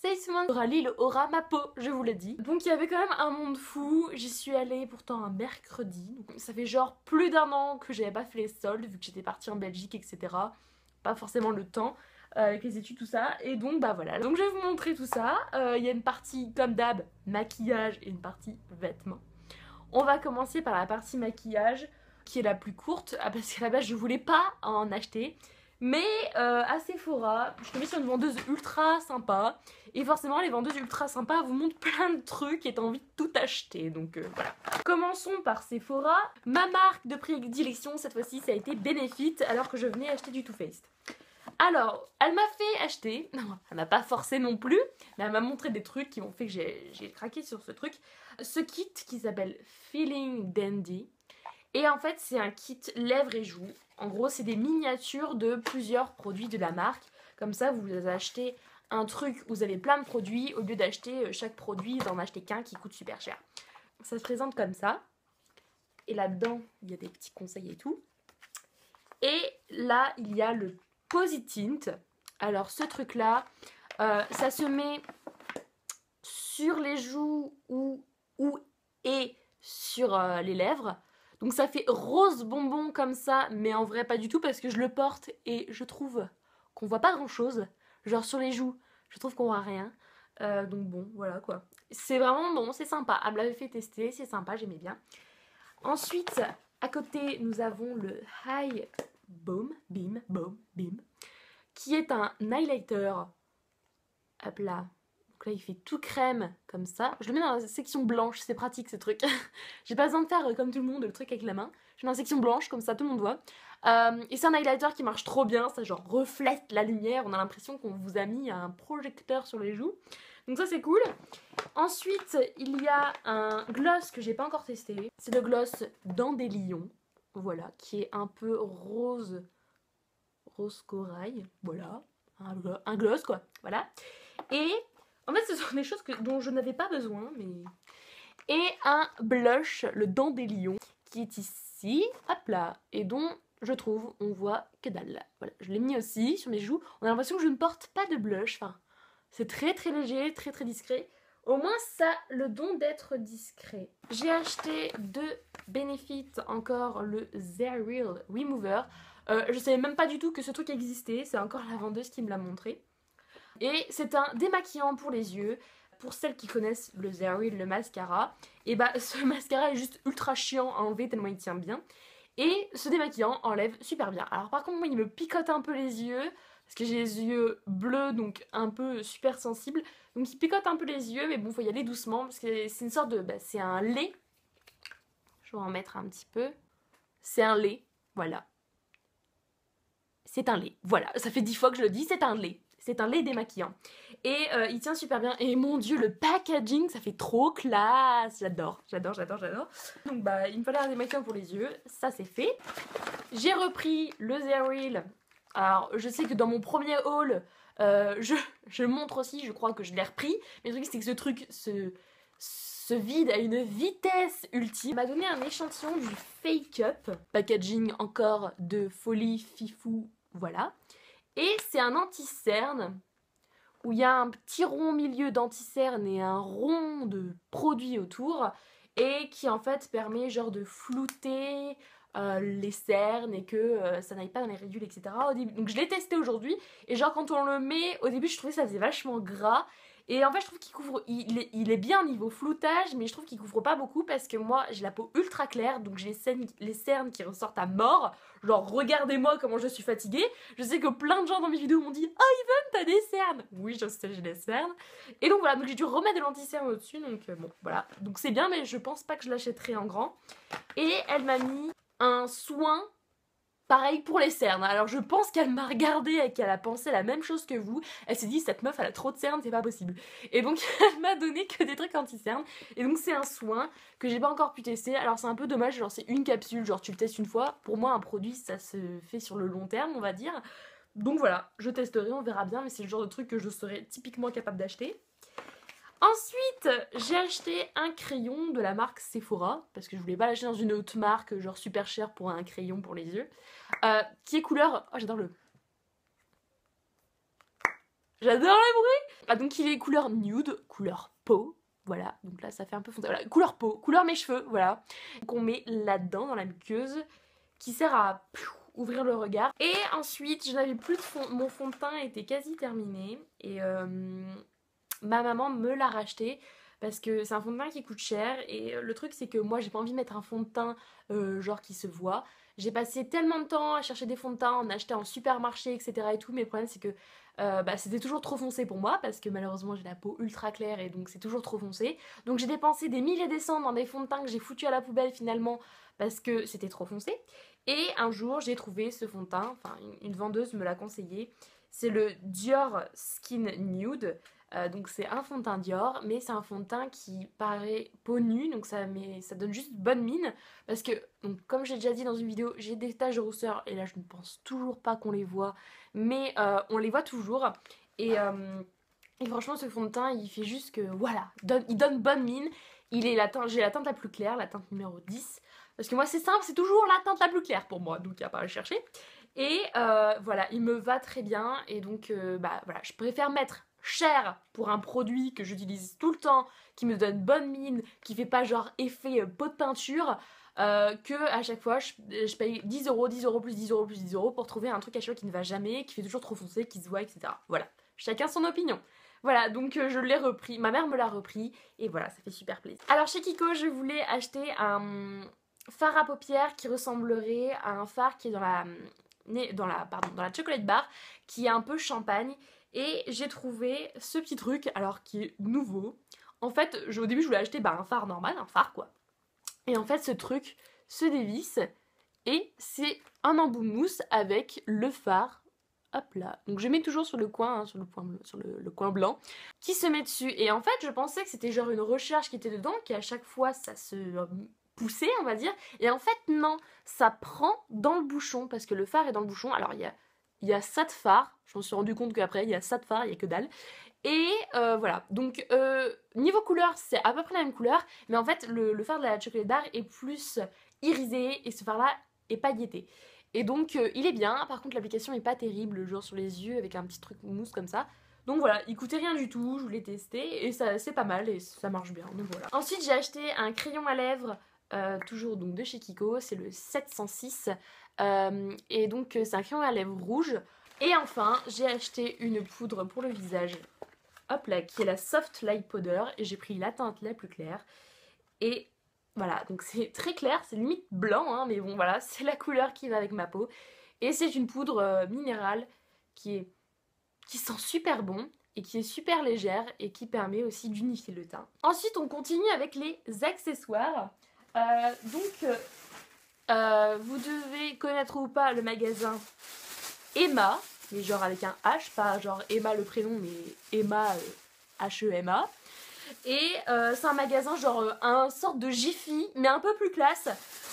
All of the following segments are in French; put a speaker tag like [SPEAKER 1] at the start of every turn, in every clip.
[SPEAKER 1] Seisman aura l'île aura ma peau, je vous le dis. Donc il y avait quand même un monde fou. J'y suis allée pourtant un mercredi. Donc, ça fait genre plus d'un an que j'avais pas fait les soldes vu que j'étais partie en Belgique, etc. Pas forcément le temps avec les études, tout ça. Et donc bah voilà. Donc je vais vous montrer tout ça. Il y a une partie comme d'hab maquillage et une partie vêtements. On va commencer par la partie maquillage qui est la plus courte parce qu'à la base je voulais pas en acheter. Mais à Sephora, je suis tombée sur une vendeuse ultra sympa. Et forcément, les vendeuses ultra sympas vous montrent plein de trucs et t'as envie de tout acheter. Donc voilà. Commençons par Sephora. Ma marque de prédilection, cette fois-ci, ça a été Benefit, alors que je venais acheter du Too Faced. Alors, elle m'a fait acheter, non, elle m'a pas forcé non plus, mais elle m'a montré des trucs qui m'ont fait que j'ai craqué sur ce truc. Ce kit qui s'appelle Feeling Dandy. Et en fait, c'est un kit lèvres et joues. En gros, c'est des miniatures de plusieurs produits de la marque. Comme ça, vous achetez un truc où vous avez plein de produits, au lieu d'acheter chaque produit, d'en acheter qu'un qui coûte super cher. Ça se présente comme ça. Et là-dedans, il y a des petits conseils et tout. Et là, il y a le Posi-Tint. Alors, ce truc-là, ça se met sur les joues ou et sur les lèvres. Donc ça fait rose bonbon comme ça, mais en vrai pas du tout parce que je le porte et je trouve qu'on voit pas grand chose. Genre sur les joues, je trouve qu'on voit rien. Donc bon, voilà quoi. C'est vraiment bon, c'est sympa. Elle me l'avait fait tester, c'est sympa, j'aimais bien. Ensuite, à côté, nous avons le High Beam, qui est un highlighter. Hop là. Donc là, il fait tout crème, comme ça. Je le mets dans la section blanche, c'est pratique ce truc. J'ai pas besoin de faire comme tout le monde, le truc avec la main. Je mets dans la section blanche, comme ça tout le monde voit. Et c'est un highlighter qui marche trop bien, ça genre reflète la lumière. On a l'impression qu'on vous a mis un projecteur sur les joues. Donc ça c'est cool. Ensuite, il y a un gloss que j'ai pas encore testé. C'est le gloss Dandelion, voilà, qui est un peu rose corail, voilà. Un gloss quoi, voilà. Et en fait, ce sont des choses dont je n'avais pas besoin, mais... Et un blush, le Dandelion, qui est ici, hop là, et dont, je trouve, on voit que dalle. Voilà, je l'ai mis aussi sur mes joues. On a l'impression que je ne porte pas de blush, enfin, c'est très très léger, très très discret. Au moins, ça a le don d'être discret. J'ai acheté de Benefit encore le Zeril Remover. Je savais même pas du tout que ce truc existait, c'est encore la vendeuse qui me l'a montré. Et c'est un démaquillant pour les yeux. Pour celles qui connaissent le Zeril, le mascara, et bah ce mascara est juste ultra chiant à enlever tellement il tient bien. Et ce démaquillant enlève super bien. Alors par contre moi il me picote un peu les yeux, parce que j'ai les yeux bleus donc un peu super sensibles. Donc il picote un peu les yeux, mais bon faut y aller doucement, parce que c'est une sorte de... Bah, c'est un lait. Je vais en mettre un petit peu. C'est un lait, voilà. C'est un lait, voilà. Ça fait 10 fois que je le dis, c'est un lait. C'est un lait démaquillant. Et il tient super bien. Et mon dieu, le packaging, ça fait trop classe. J'adore, j'adore, j'adore, j'adore. Donc bah, il me fallait un démaquillant pour les yeux. Ça, c'est fait. J'ai repris le Zeril. Alors, je sais que dans mon premier haul, je montre aussi, je crois que je l'ai repris. Mais le truc, c'est que ce truc se vide à une vitesse ultime. Il m'a donné un échantillon du Fake Up. Packaging encore de folie, fifou, voilà. Et c'est un anti-cerne où il y a un petit rond au milieu d'anti-cerne et un rond de produit autour et qui en fait permet genre de flouter les cernes et que ça n'aille pas dans les ridules, etc. Donc je l'ai testé aujourd'hui et genre quand on le met, au début je trouvais que ça faisait vachement gras. Et en fait je trouve qu'il couvre, il est bien niveau floutage, mais je trouve qu'il couvre pas beaucoup parce que moi j'ai la peau ultra claire, donc j'ai les cernes qui ressortent à mort. Genre regardez-moi comment je suis fatiguée. Je sais que plein de gens dans mes vidéos m'ont dit « Oh Yvonne t'as des cernes !» Oui je sais j'ai des cernes. Et donc voilà, donc j'ai dû remettre de l'anti-cerne au-dessus, donc bon voilà. Donc c'est bien mais je pense pas que je l'achèterai en grand. Et elle m'a mis un soin pareil pour les cernes. Alors je pense qu'elle m'a regardé et qu'elle a pensé la même chose que vous. Elle s'est dit cette meuf elle a trop de cernes, c'est pas possible. Et donc elle m'a donné que des trucs anti-cernes. Et donc c'est un soin que j'ai pas encore pu tester. Alors c'est un peu dommage, genre c'est une capsule, genre tu le testes une fois. Pour moi un produit ça se fait sur le long terme on va dire. Donc voilà, je testerai, on verra bien, mais c'est le genre de truc que je serais typiquement capable d'acheter. Ensuite, j'ai acheté un crayon de la marque Sephora, parce que je voulais pas l'acheter dans une autre marque, genre super cher pour un crayon pour les yeux, qui est couleur... Oh, j'adore le... J'adore le bruit. Ah, donc il est couleur nude, couleur peau. Voilà, donc là ça fait un peu foncé. Voilà, couleur peau, couleur mes cheveux, voilà. Qu'on met là-dedans dans la muqueuse qui sert à ouvrir le regard. Et ensuite, je n'avais plus de fond, mon fond de teint était quasi terminé et ma maman me l'a racheté parce que c'est un fond de teint qui coûte cher et le truc c'est que moi j'ai pas envie de mettre un fond de teint genre qui se voit. J'ai passé tellement de temps à chercher des fonds de teint, en acheter en supermarché, etc. et tout, mais le problème c'est que c'était toujours trop foncé pour moi parce que malheureusement j'ai la peau ultra claire et donc c'est toujours trop foncé. Donc j'ai dépensé des milliers et des cents dans des fonds de teint que j'ai foutu à la poubelle finalement parce que c'était trop foncé. Et un jour j'ai trouvé ce fond de teint, enfin une vendeuse me l'a conseillé. C'est le Dior Skin Nude. Donc c'est un fond de teint Dior, mais c'est un fond de teint qui paraît peau nue, donc ça donne juste bonne mine. Parce que, donc, comme j'ai déjà dit dans une vidéo, j'ai des taches de rousseur, et là je ne pense toujours pas qu'on les voit, mais on les voit toujours. Et franchement ce fond de teint il fait juste que, voilà, il donne bonne mine. J'ai la teinte la plus claire, la teinte numéro 10. Parce que moi c'est simple, c'est toujours la teinte la plus claire pour moi, donc il n'y a pas à le chercher. Et voilà, il me va très bien, et donc voilà, je préfère mettre cher pour un produit que j'utilise tout le temps, qui me donne bonne mine, qui fait pas genre effet pot de peinture, que à chaque fois je paye 10 euros, 10 euros plus 10 euros plus 10 euros pour trouver un truc à chaque fois qui ne va jamais, qui fait toujours trop foncé, qui se voit, etc. Voilà, chacun son opinion. Voilà, donc je l'ai repris, ma mère me l'a repris, et voilà, ça fait super plaisir. Alors chez Kiko, je voulais acheter un fard à paupières qui ressemblerait à un fard qui est dans la chocolate bar, qui est un peu champagne. Et j'ai trouvé ce petit truc, alors qui est nouveau. En fait, au début je voulais acheter un phare normal, un phare quoi. Et en fait ce truc se dévisse et c'est un embout mousse avec le phare. Hop là. Donc je mets toujours sur le coin, hein, sur le coin blanc, qui se met dessus. Et en fait je pensais que c'était genre une recharge qui était dedans, qui à chaque fois ça se poussait on va dire. Et en fait non, ça prend dans le bouchon parce que le phare est dans le bouchon. Alors il y a ça de phare, je m'en suis rendu compte qu'après il y a ça de phare, il y a que dalle. Et voilà, donc niveau couleur c'est à peu près la même couleur, mais en fait le phare de la chocolate bar est plus irisé et ce phare là est pailleté. Et donc il est bien, par contre l'application est pas terrible, genre sur les yeux avec un petit truc mousse comme ça. Donc voilà, il coûtait rien du tout, je l'ai testé et ça c'est pas mal et ça marche bien, donc voilà. Ensuite j'ai acheté un crayon à lèvres, toujours donc de chez Kiko, c'est le 706. Et donc c'est un crayon à lèvres rouge. Et enfin j'ai acheté une poudre pour le visage, hop là, qui est la Soft Light Powder, et j'ai pris la teinte la plus claire. Et voilà, donc c'est très clair, c'est limite blanc, hein, mais bon voilà, c'est la couleur qui va avec ma peau. Et c'est une poudre minérale qui sent super bon et qui est super légère et qui permet aussi d'unifier le teint. Ensuite on continue avec les accessoires. Vous devez connaître ou pas le magasin Emma, mais genre avec un H, pas genre Emma le prénom, mais Emma H-E-M-A. Et c'est un magasin genre un sorte de Jiffy, mais un peu plus classe,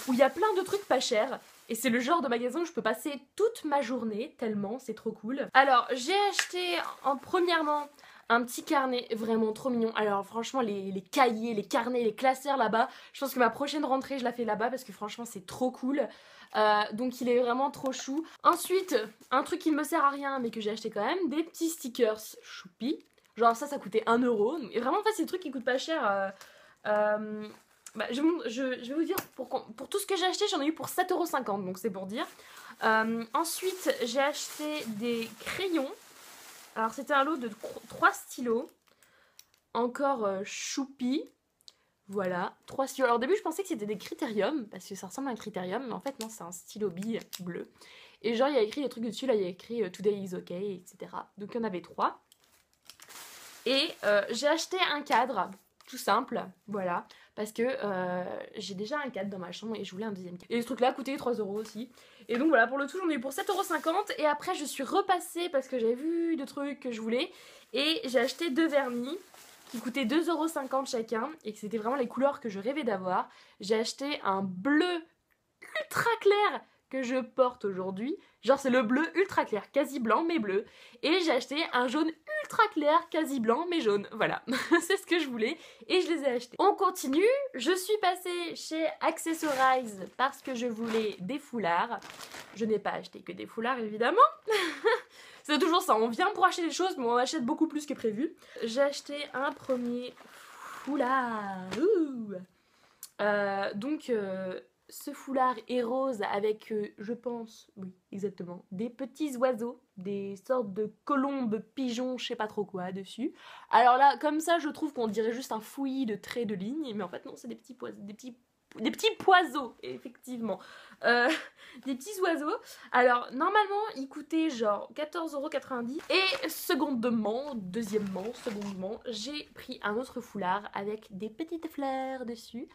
[SPEAKER 1] où il y a plein de trucs pas chers. Et c'est le genre de magasin où je peux passer toute ma journée, tellement c'est trop cool. Alors j'ai acheté premièrement un petit carnet vraiment trop mignon. Alors franchement les cahiers, les carnets, les classeurs là-bas, je pense que ma prochaine rentrée je la fais là-bas parce que franchement c'est trop cool. Donc il est vraiment trop chou. Ensuite, un truc qui ne me sert à rien mais que j'ai acheté quand même, des petits stickers choupi. Genre ça coûtait 1 euro. Et vraiment en fait c'est des trucs qui coûtent pas cher. Je vais vous dire, pour tout ce que j'ai acheté j'en ai eu pour 7,50 €, donc c'est pour dire. Ensuite j'ai acheté des crayons. Alors c'était un lot de 3 stylos, encore choupi, voilà, 3 stylos. Alors au début je pensais que c'était des critériums, parce que ça ressemble à un critérium, mais en fait non, c'est un stylo bille bleu. Et genre il y a écrit des trucs dessus, là il y a écrit Today is OK, etc. Donc il y en avait 3. Et j'ai acheté un cadre, tout simple, voilà, parce que j'ai déjà un cadre dans ma chambre et je voulais un deuxième cadre. Et ce truc là coûtait 3 € aussi. Et donc voilà, pour le tout j'en ai eu pour 7,50 €. Et après je suis repassée parce que j'avais vu de trucs que je voulais. Et j'ai acheté 2 vernis qui coûtaient 2,50 € chacun. Et que c'était vraiment les couleurs que je rêvais d'avoir. J'ai acheté un bleu ultra clair que je porte aujourd'hui. Genre c'est le bleu ultra clair, quasi blanc mais bleu. Et j'ai acheté un jaune ultra clair, quasi blanc mais jaune. Voilà, c'est ce que je voulais et je les ai achetés. On continue, je suis passée chez Accessorize parce que je voulais des foulards. Je n'ai pas acheté que des foulards évidemment. C'est toujours ça, on vient pour acheter des choses mais on achète beaucoup plus que prévu. J'ai acheté un premier foulard. Ce foulard est rose avec, je pense, oui, exactement, des petits oiseaux, des sortes de colombes, pigeons, je sais pas trop quoi dessus. Alors là, comme ça, je trouve qu'on dirait juste un fouillis de traits de lignes, mais en fait non, c'est des petits poiseaux, effectivement. Des petits oiseaux. Alors, normalement, ils coûtaient genre 14,90 €. Et secondement, j'ai pris un autre foulard avec des petites fleurs dessus.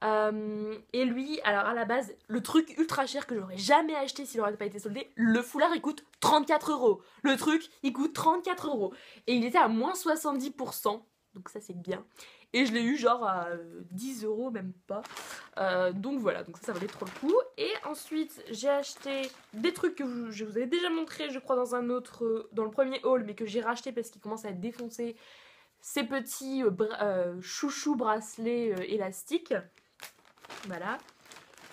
[SPEAKER 1] Et lui, alors à la base, le truc ultra cher que j'aurais jamais acheté s'il aurait pas été soldé, le foulard il coûte 34 €. Le truc il coûte 34 €. Et il était à moins 70%, donc ça c'est bien. Et je l'ai eu genre à 10 €, même pas. Donc voilà, donc ça valait trop le coup. Et ensuite, j'ai acheté des trucs que je vous avais déjà montré, je crois, dans le premier haul, mais que j'ai racheté parce qu'ils commencent à être défoncés. Ces petits chouchous bracelets élastiques. Voilà.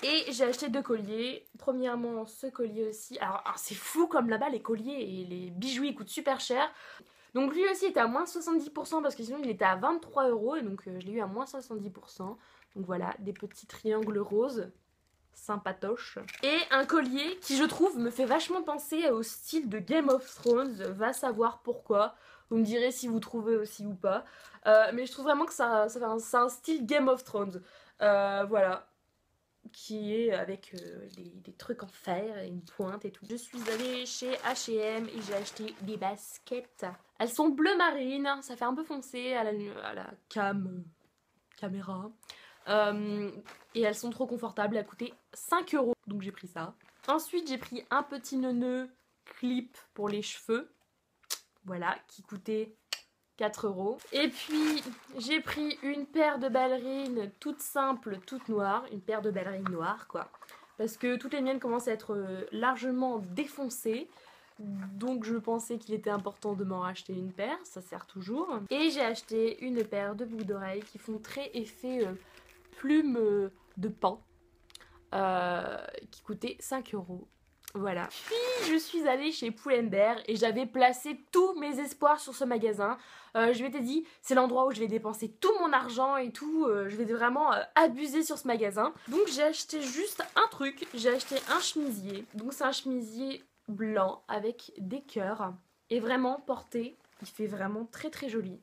[SPEAKER 1] Et j'ai acheté 2 colliers. Premièrement, ce collier aussi. Alors c'est fou comme là-bas, les colliers et les bijoux, ils coûtent super cher. Donc lui aussi était à moins 70% parce que sinon il était à 23 € et donc je l'ai eu à moins 70%. Donc voilà, des petits triangles roses, sympatoches. Et un collier qui je trouve me fait vachement penser au style de Game of Thrones, va savoir pourquoi. Vous me direz si vous trouvez aussi ou pas. Mais je trouve vraiment que c'est un style Game of Thrones. Voilà. Qui est avec des trucs en fer et une pointe et tout. Je suis allée chez H&M et j'ai acheté des baskets. Elles sont bleu marine, ça fait un peu foncé à la caméra. Et elles sont trop confortables, elles coûtaient 5 €, donc j'ai pris ça. Ensuite j'ai pris un petit nœud clip pour les cheveux, voilà, qui coûtait 4 €. Et puis j'ai pris une paire de ballerines toute simple, toute noire, une paire de ballerines noires quoi, parce que toutes les miennes commencent à être largement défoncées, donc je pensais qu'il était important de m'en racheter une paire, ça sert toujours. Et j'ai acheté une paire de boucles d'oreilles qui font très effet plume de paon, qui coûtait 5 €. Voilà. Puis je suis allée chez Pull&Bear et j'avais placé tous mes espoirs sur ce magasin. Je m'étais dit, c'est l'endroit où je vais dépenser tout mon argent et tout. Je vais vraiment abuser sur ce magasin. Donc j'ai acheté juste un truc. J'ai acheté un chemisier. Donc c'est un chemisier blanc avec des cœurs. Et vraiment porté, il fait vraiment très très joli.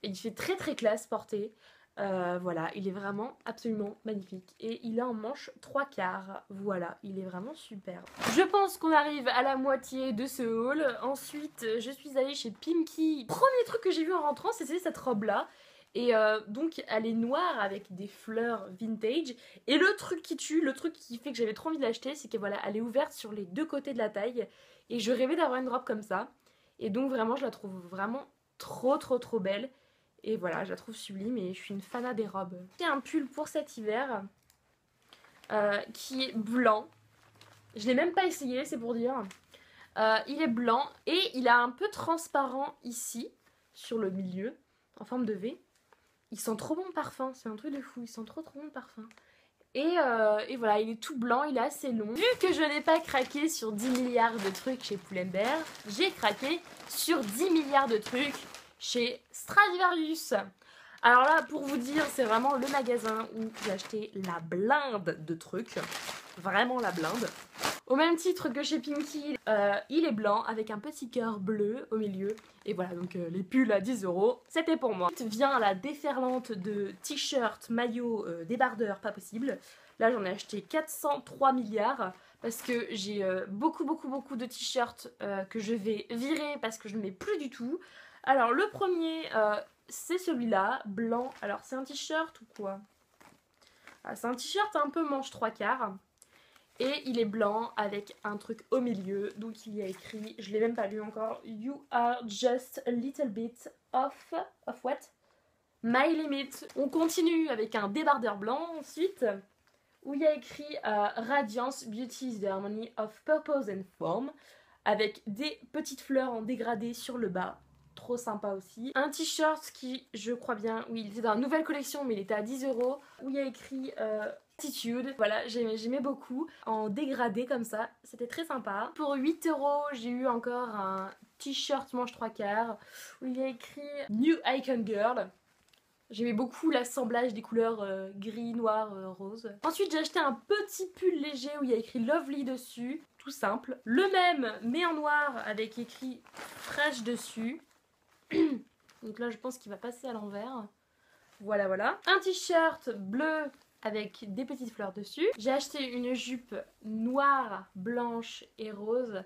[SPEAKER 1] Et il fait très très classe porté. Voilà, il est vraiment absolument magnifique. Et il est en manche 3/4. Voilà, il est vraiment super. Je pense qu'on arrive à la moitié de ce haul. Ensuite, je suis allée chez Pimkie. Premier truc que j'ai vu en rentrant, c'était cette robe-là. Et donc, elle est noire avec des fleurs vintage. Et le truc qui tue, le truc qui fait que j'avais trop envie de l'acheter, c'est que voilà, elle est ouverte sur les deux côtés de la taille. Et je rêvais d'avoir une robe comme ça. Et donc, vraiment, je la trouve vraiment trop trop trop belle. Et voilà, je la trouve sublime et je suis une fanat des robes. J'ai un pull pour cet hiver qui est blanc. Je l'ai même pas essayé, c'est pour dire. Il est blanc et il a un peu transparent ici, sur le milieu, en forme de V. Il sent trop bon le parfum, c'est un truc de fou, il sent trop bon le parfum. Et voilà, il est tout blanc, il est assez long. Vu que je n'ai pas craqué sur 10 milliards de trucs chez Pull&Bear, j'ai craqué sur 10 milliards de trucs chez Stradivarius. Alors là, pour vous dire, c'est vraiment le magasin où j'ai acheté la blinde de trucs. Vraiment la blinde. Au même titre que chez Pimkie, il est blanc avec un petit cœur bleu au milieu. Et voilà, donc les pulls à 10 €, c'était pour moi. Ensuite vient la déferlante de t-shirts, maillots, débardeurs, pas possible. Là, j'en ai acheté 403 milliards. Parce que j'ai beaucoup de t-shirts que je vais virer parce que je ne mets plus du tout. Alors le premier, c'est celui-là, blanc. Alors c'est un t-shirt ou quoi? C'est un t-shirt un peu manche 3/4. Et il est blanc avec un truc au milieu. Donc il y a écrit, je l'ai même pas lu encore, You are just a little bit of what? My limit. On continue avec un débardeur blanc ensuite, où il y a écrit Radiance, Beauty is the harmony of purpose and form, avec des petites fleurs en dégradé sur le bas. Trop sympa aussi. Un t-shirt qui, je crois bien, oui, il était dans la nouvelle collection, mais il était à 10 €, où il y a écrit Attitude. Voilà, j'aimais beaucoup. En dégradé comme ça, c'était très sympa. Pour 8 €, j'ai eu encore un t-shirt manche 3/4 où il y a écrit New Icon Girl. J'aimais beaucoup l'assemblage des couleurs gris, noir, rose. Ensuite j'ai acheté un petit pull léger où il y a écrit Lovely dessus, tout simple. Le même mais en noir avec écrit Fresh dessus. Donc là je pense qu'il va passer à l'envers. Voilà voilà. Un t-shirt bleu avec des petites fleurs dessus. J'ai acheté une jupe noire, blanche et rose.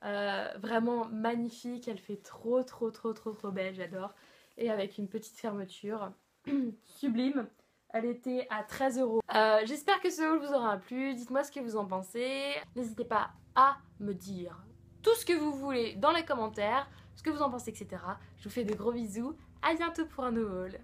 [SPEAKER 1] Vraiment magnifique, elle fait trop belle, j'adore. Et avec une petite fermeture. Sublime. Elle était à 13 €. J'espère que ce haul vous aura plu. Dites-moi ce que vous en pensez. N'hésitez pas à me dire tout ce que vous voulez dans les commentaires, ce que vous en pensez, etc. Je vous fais de gros bisous. À bientôt pour un nouveau haul.